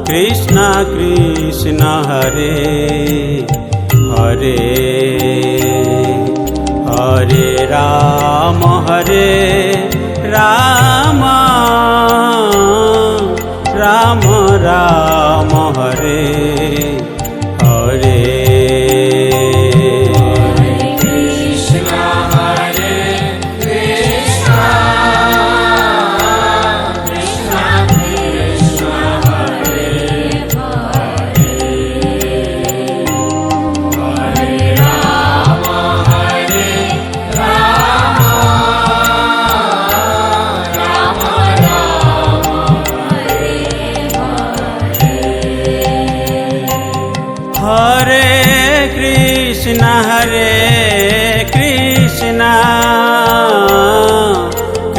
Krishna Krishna Hare Hare Hare Rama Rama Rama Hare Hare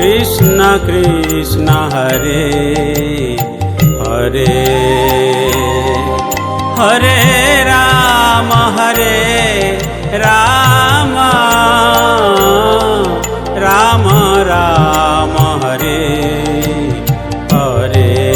Krishna Krishna Hare Hare Hare Rama Rama Rama Hare Hare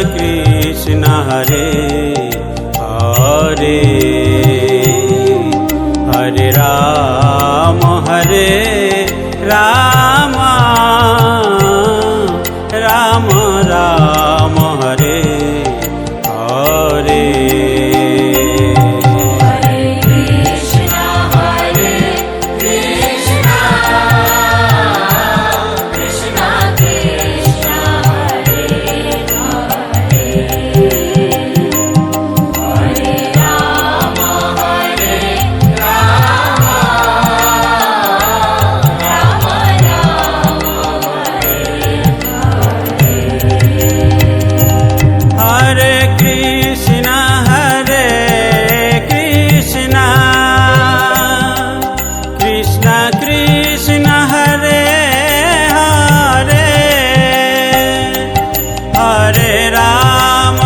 Krishna Hare Hare Hare Ram Ram Ram Hare Hare Ram Ram Hare Hare Krishna Krishna Krishna Hare Hare Hare Ram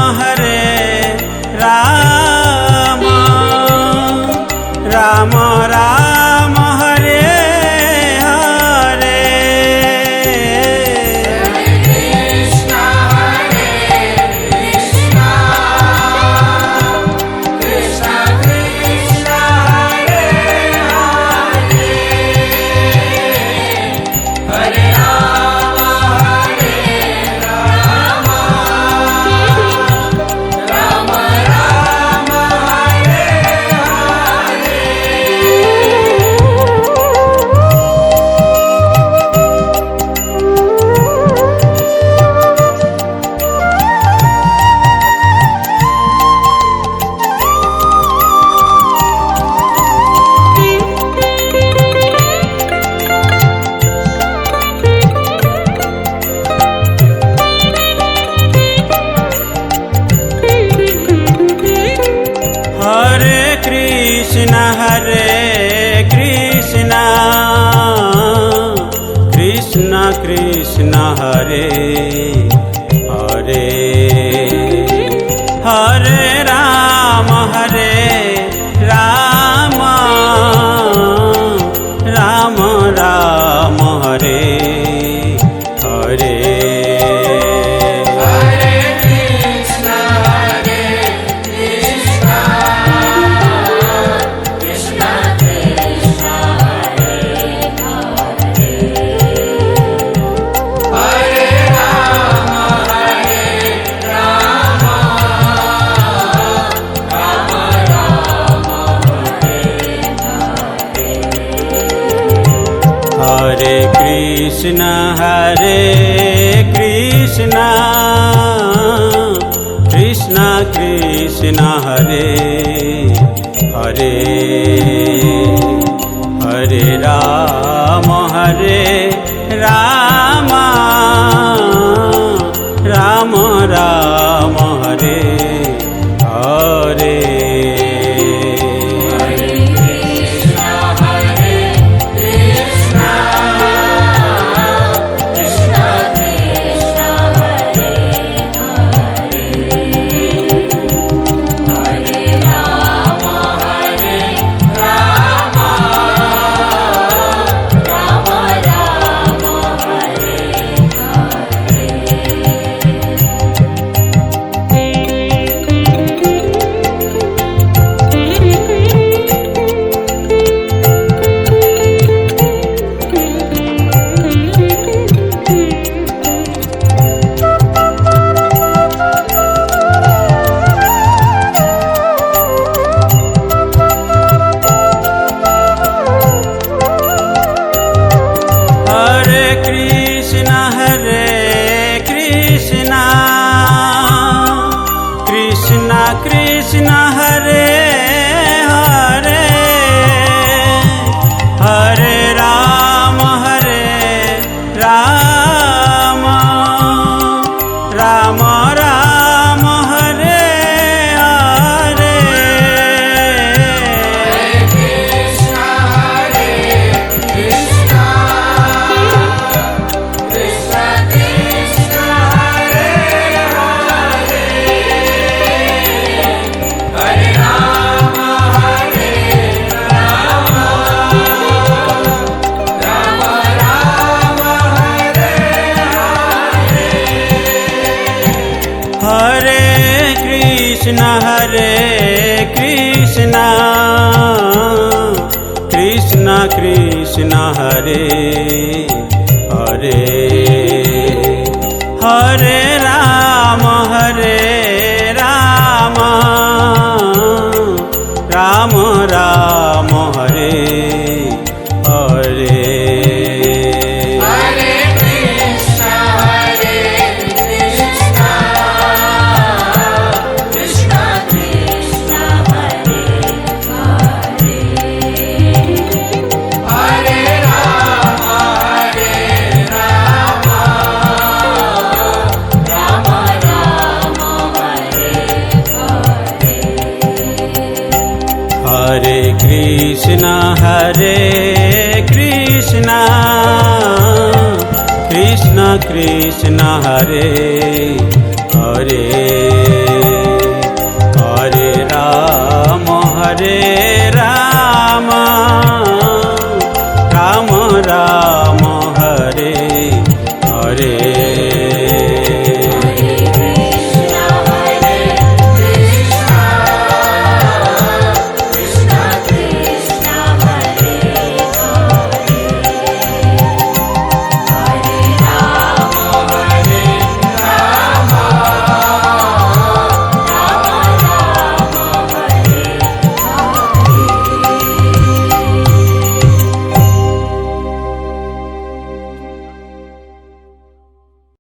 Ram Ram Hare Hare Krishna Krishna Krishna Hare Hare Hare Ram Ram Ram Hare Hare Hare Krishna Krishna Krishna Krishna Hare Hare Hare Ram Ram Ram Hare Krishna Krishna Krishna Hare Hare Hare Ram Ram Ram Hare Hare Krishna Hare Hare Hare Ram Ram Ram Hare Hare Krishna Krishna Krishna Krishna Hare Hare Hare Ram Ram Hare Hare Hare Krishna Krishna Krishna Hare Hare Hare Ram Ram Ram Hare Hare Hare Krishna, Krishna Krishna, Hare Hare, Hare Rama, Rama Rama, Hare Hare. Hare Krishna, Krishna Krishna, Hare Hare.